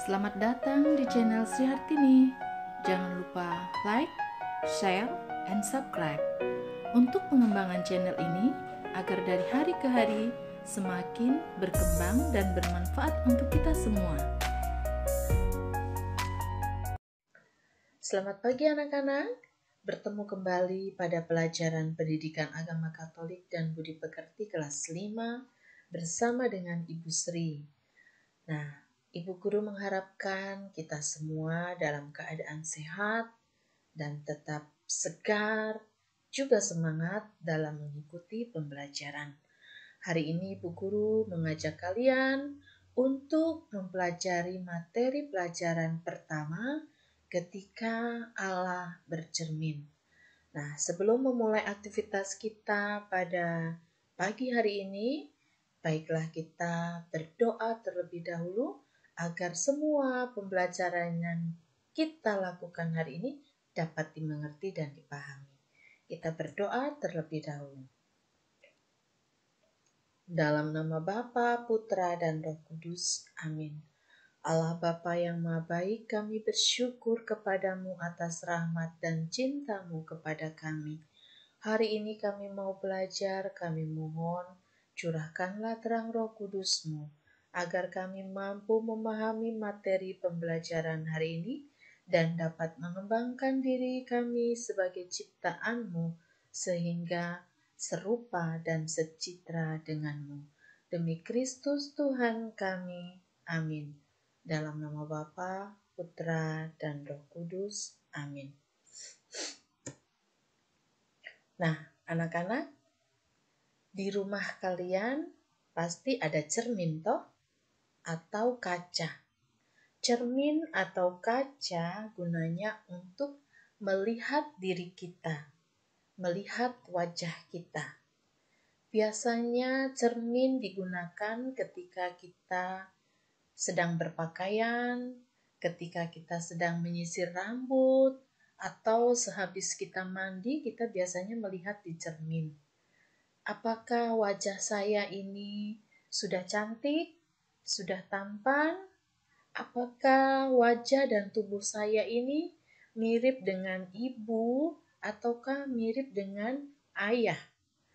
Selamat datang di channel Sri Hartini. Jangan lupa like, share, and subscribe untuk pengembangan channel ini agar dari hari ke hari semakin berkembang dan bermanfaat untuk kita semua. Selamat pagi anak-anak, bertemu kembali pada pelajaran Pendidikan Agama Katolik dan Budi Pekerti kelas 5 bersama dengan Ibu Sri. Nah, Ibu Guru mengharapkan kita semua dalam keadaan sehat dan tetap segar, juga semangat dalam mengikuti pembelajaran. Hari ini Ibu Guru mengajak kalian untuk mempelajari materi pelajaran pertama ketika Allah bercermin. Nah, sebelum memulai aktivitas kita pada pagi hari ini, baiklah kita berdoa terlebih dahulu agar semua pembelajaran yang kita lakukan hari ini dapat dimengerti dan dipahami. Kita berdoa terlebih dahulu. Dalam nama Bapa, Putra, dan Roh Kudus. Amin. Allah Bapa yang Maha Baik, kami bersyukur kepadamu atas rahmat dan cintamu kepada kami. Hari ini kami mau belajar, kami mohon curahkanlah terang Roh Kudus-Mu, agar kami mampu memahami materi pembelajaran hari ini dan dapat mengembangkan diri kami sebagai ciptaan-Mu, sehingga serupa dan secitra dengan-Mu. Demi Kristus Tuhan kami. Amin. Dalam nama Bapa, Putra, dan Roh Kudus. Amin. Nah, anak-anak, di rumah kalian pasti ada cermin toh? Atau kaca. Cermin atau kaca gunanya untuk melihat diri kita, melihat wajah kita. Biasanya cermin digunakan ketika kita sedang berpakaian, ketika kita sedang menyisir rambut, atau sehabis kita mandi, kita biasanya melihat di cermin. Apakah wajah saya ini sudah cantik, sudah tampan? Apakah wajah dan tubuh saya ini mirip dengan ibu, ataukah mirip dengan ayah,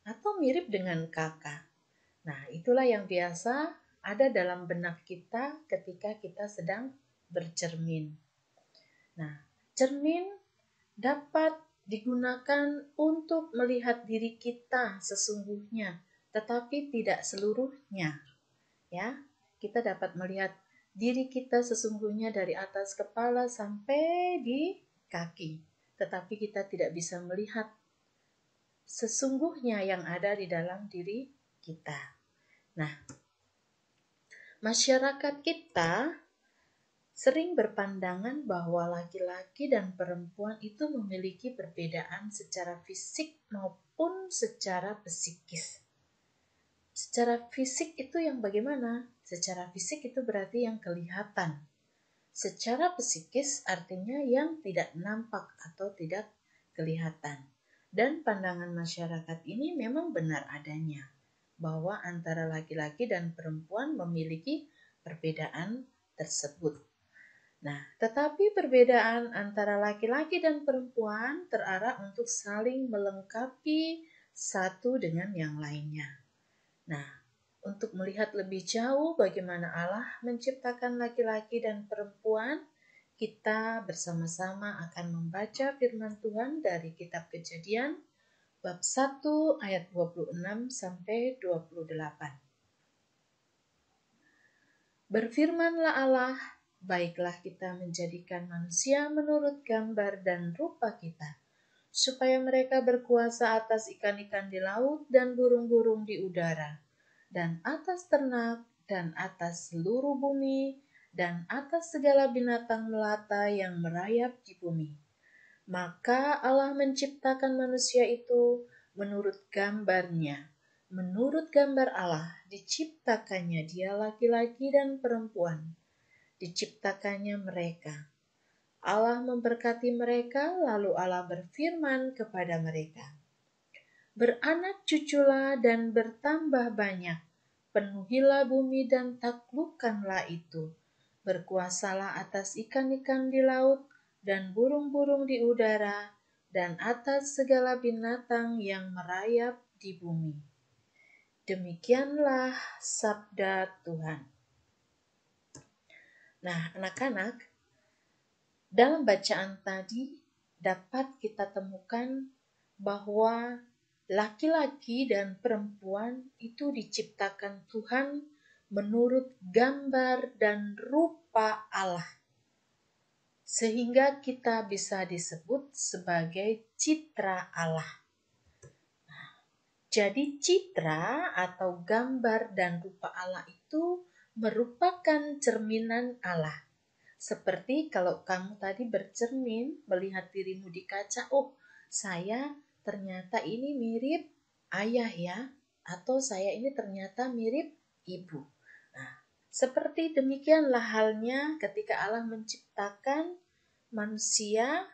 atau mirip dengan kakak? Nah, itulah yang biasa ada dalam benak kita ketika kita sedang bercermin. Nah, cermin dapat digunakan untuk melihat diri kita sesungguhnya, tetapi tidak seluruhnya. Ya, kita dapat melihat diri kita sesungguhnya dari atas kepala sampai di kaki, tetapi kita tidak bisa melihat sesungguhnya yang ada di dalam diri kita. Nah, masyarakat kita sering berpandangan bahwa laki-laki dan perempuan itu memiliki perbedaan secara fisik maupun secara psikis. Secara fisik itu yang bagaimana? Secara fisik itu berarti yang kelihatan. Secara psikis artinya yang tidak nampak atau tidak kelihatan. Dan pandangan masyarakat ini memang benar adanya, bahwa antara laki-laki dan perempuan memiliki perbedaan tersebut. Nah, tetapi perbedaan antara laki-laki dan perempuan terarah untuk saling melengkapi satu dengan yang lainnya. Nah, untuk melihat lebih jauh bagaimana Allah menciptakan laki-laki dan perempuan, kita bersama-sama akan membaca firman Tuhan dari kitab Kejadian bab 1 ayat 26 sampai 28. Berfirmanlah Allah, baiklah kita menjadikan manusia menurut gambar dan rupa kita, supaya mereka berkuasa atas ikan-ikan di laut dan burung-burung di udara, dan atas ternak, dan atas seluruh bumi, dan atas segala binatang melata yang merayap di bumi. Maka Allah menciptakan manusia itu menurut gambarnya. Menurut gambar Allah diciptakannya dia laki-laki dan perempuan. Diciptakannya mereka. Allah memberkati mereka, lalu Allah berfirman kepada mereka, beranak cuculah dan bertambah banyak, penuhilah bumi dan taklukkanlah itu. berkuasalah atas ikan-ikan di laut dan burung-burung di udara dan atas segala binatang yang merayap di bumi. Demikianlah sabda Tuhan. Nah, anak-anak, dalam bacaan tadi dapat kita temukan bahwa laki-laki dan perempuan itu diciptakan Tuhan menurut gambar dan rupa Allah, sehingga kita bisa disebut sebagai citra Allah. Jadi citra atau gambar dan rupa Allah itu merupakan cerminan Allah. Seperti kalau kamu tadi bercermin melihat dirimu di kaca, oh saya ternyata ini mirip ayah ya, atau saya ini ternyata mirip ibu. Nah, seperti demikianlah halnya ketika Allah menciptakan manusia.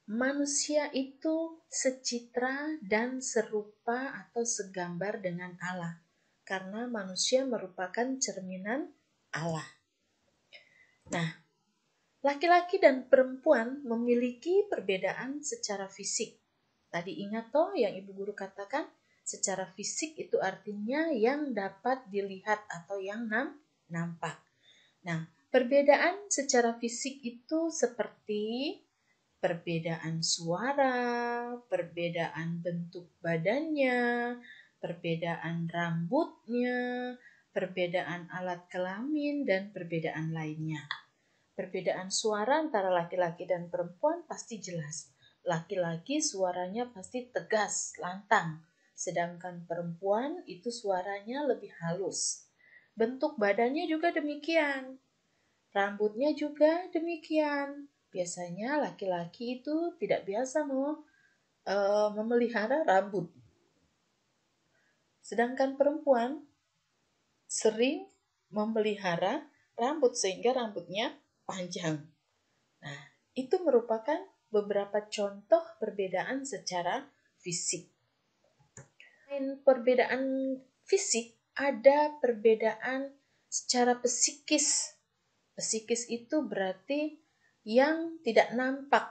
Manusia itu secitra dan serupa atau segambar dengan Allah, karena manusia merupakan cerminan Allah. Nah, laki-laki dan perempuan memiliki perbedaan secara fisik. Tadi ingat toh yang Ibu Guru katakan, secara fisik itu artinya yang dapat dilihat atau yang nampak. Nah, perbedaan secara fisik itu seperti perbedaan suara, perbedaan bentuk badannya, perbedaan rambutnya, perbedaan alat kelamin, dan perbedaan lainnya. Perbedaan suara antara laki-laki dan perempuan pasti jelas. Laki-laki suaranya pasti tegas, lantang, sedangkan perempuan itu suaranya lebih halus. Bentuk badannya juga demikian. Rambutnya juga demikian. Biasanya laki-laki itu tidak biasa memelihara rambut. Sedangkan perempuan sering memelihara rambut sehingga rambutnya panjang. Nah, itu merupakan beberapa contoh perbedaan secara fisik. Selain perbedaan fisik, ada perbedaan secara psikis. Psikis itu berarti yang tidak nampak,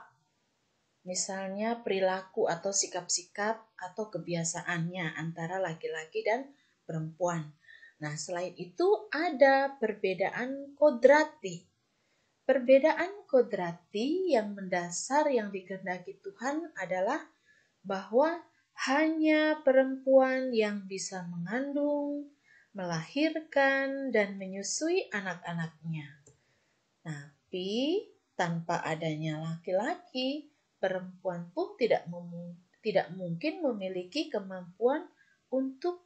misalnya perilaku atau sikap-sikap atau kebiasaannya antara laki-laki dan perempuan. Nah, selain itu ada perbedaan kodrati. Perbedaan kodrati yang mendasar yang dikehendaki Tuhan adalah bahwa hanya perempuan yang bisa mengandung, melahirkan, dan menyusui anak-anaknya. Tapi tanpa adanya laki-laki, perempuan pun tidak mungkin memiliki kemampuan untuk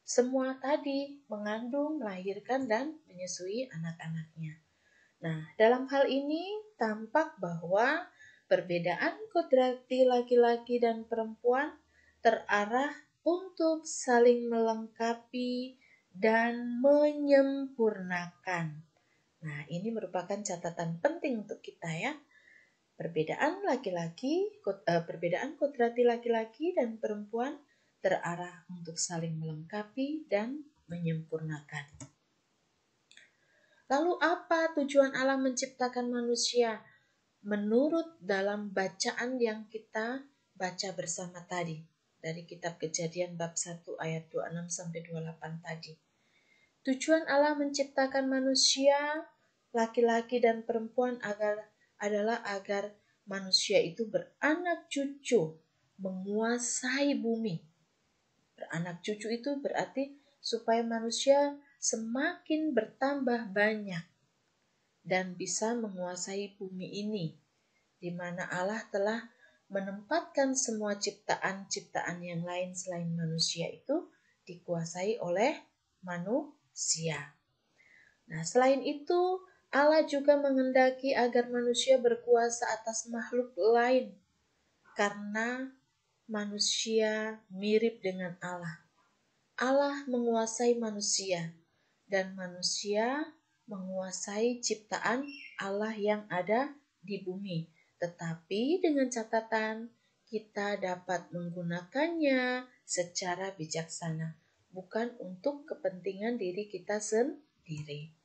semua tadi, mengandung, melahirkan, dan menyusui anak-anaknya. Nah, dalam hal ini tampak bahwa perbedaan kodrati laki-laki dan perempuan terarah untuk saling melengkapi dan menyempurnakan. Nah, ini merupakan catatan penting untuk kita ya. Perbedaan kodrati laki-laki dan perempuan terarah untuk saling melengkapi dan menyempurnakan. Lalu apa tujuan Allah menciptakan manusia? Menurut dalam bacaan yang kita baca bersama tadi dari kitab Kejadian bab 1 ayat 26 sampai 28 tadi. Tujuan Allah menciptakan manusia, laki-laki dan perempuan adalah agar manusia itu beranak cucu, menguasai bumi. Beranak cucu itu berarti supaya manusia semakin bertambah banyak dan bisa menguasai bumi ini, di mana Allah telah menempatkan semua ciptaan-ciptaan yang lain selain manusia itu dikuasai oleh manusia. Nah, selain itu, Allah juga menghendaki agar manusia berkuasa atas makhluk lain, karena manusia mirip dengan Allah. Allah menguasai manusia, dan manusia menguasai ciptaan Allah yang ada di bumi. Tetapi dengan catatan, kita dapat menggunakannya secara bijaksana, bukan untuk kepentingan diri kita sendiri.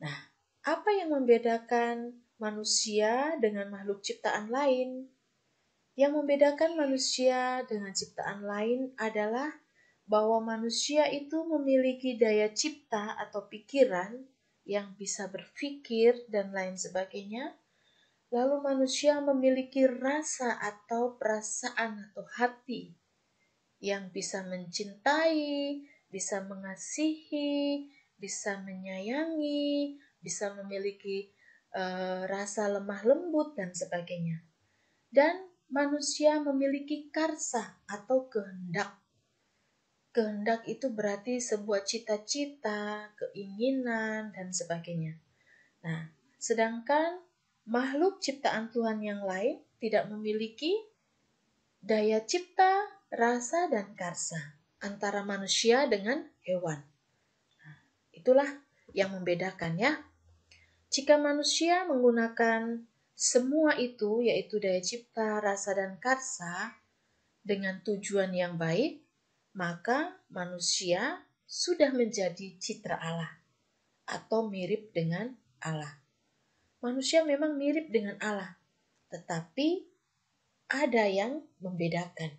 Nah, apa yang membedakan manusia dengan makhluk ciptaan lain? Yang membedakan manusia dengan ciptaan lain adalah bahwa manusia itu memiliki daya cipta atau pikiran yang bisa berpikir dan lain sebagainya. Lalu manusia memiliki rasa atau perasaan atau hati yang bisa mencintai, bisa mengasihi, bisa menyayangi, bisa memiliki rasa lemah lembut dan sebagainya. Dan manusia memiliki karsa atau kehendak. Kehendak itu berarti sebuah cita-cita, keinginan, dan sebagainya. Nah, sedangkan makhluk ciptaan Tuhan yang lain tidak memiliki daya cipta, rasa, dan karsa antara manusia dengan hewan. Nah, itulah yang membedakan ya. Jika manusia menggunakan semua itu, yaitu daya cipta, rasa, dan karsa, dengan tujuan yang baik, maka manusia sudah menjadi citra Allah atau mirip dengan Allah. Manusia memang mirip dengan Allah, tetapi ada yang membedakan.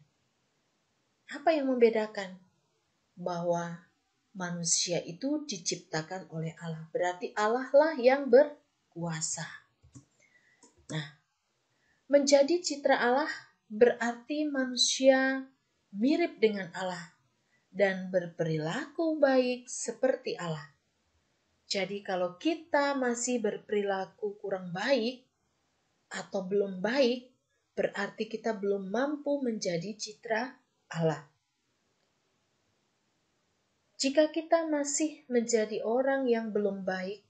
Apa yang membedakan? Bahwa manusia itu diciptakan oleh Allah. Berarti Allah lah yang berkuasa. Nah, menjadi citra Allah berarti manusia mirip dengan Allah dan berperilaku baik seperti Allah. Jadi kalau kita masih berperilaku kurang baik atau belum baik, berarti kita belum mampu menjadi citra Allah. Jika kita masih menjadi orang yang belum baik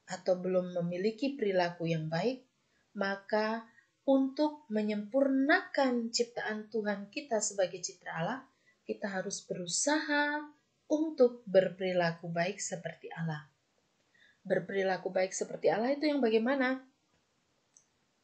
atau belum memiliki perilaku yang baik, maka untuk menyempurnakan ciptaan Tuhan kita sebagai citra Allah, kita harus berusaha untuk berperilaku baik seperti Allah. Berperilaku baik seperti Allah itu yang bagaimana?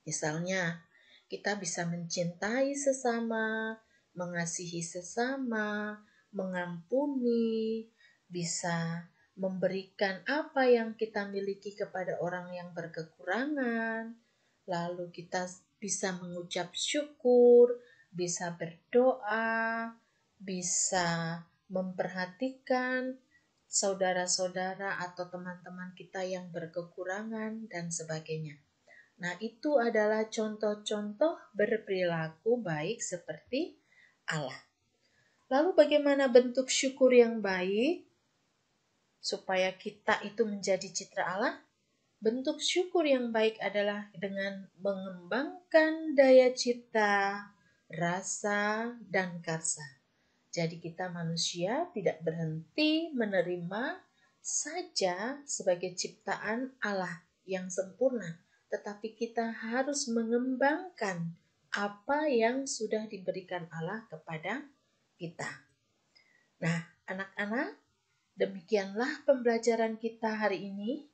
Misalnya, kita bisa mencintai sesama, mengasihi sesama, mengampuni, bisa memberikan apa yang kita miliki kepada orang yang berkekurangan, lalu kita bisa mengucap syukur, bisa berdoa, bisa memperhatikan saudara-saudara atau teman-teman kita yang berkekurangan dan sebagainya. Nah, itu adalah contoh-contoh berperilaku baik seperti Allah. Lalu bagaimana bentuk syukur yang baik supaya kita itu menjadi citra Allah? Bentuk syukur yang baik adalah dengan mengembangkan daya cipta, rasa, dan karsa. Jadi kita manusia tidak berhenti menerima saja sebagai ciptaan Allah yang sempurna, tetapi kita harus mengembangkan apa yang sudah diberikan Allah kepada kita. Nah, anak-anak, demikianlah pembelajaran kita hari ini.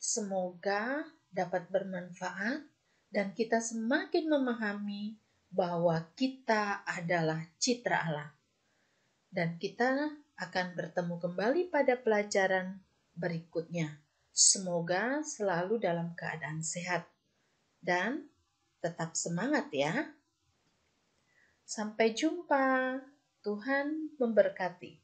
Semoga dapat bermanfaat dan kita semakin memahami bahwa kita adalah citra Allah. Dan kita akan bertemu kembali pada pelajaran berikutnya. Semoga selalu dalam keadaan sehat dan tetap semangat ya. Sampai jumpa. Tuhan memberkati.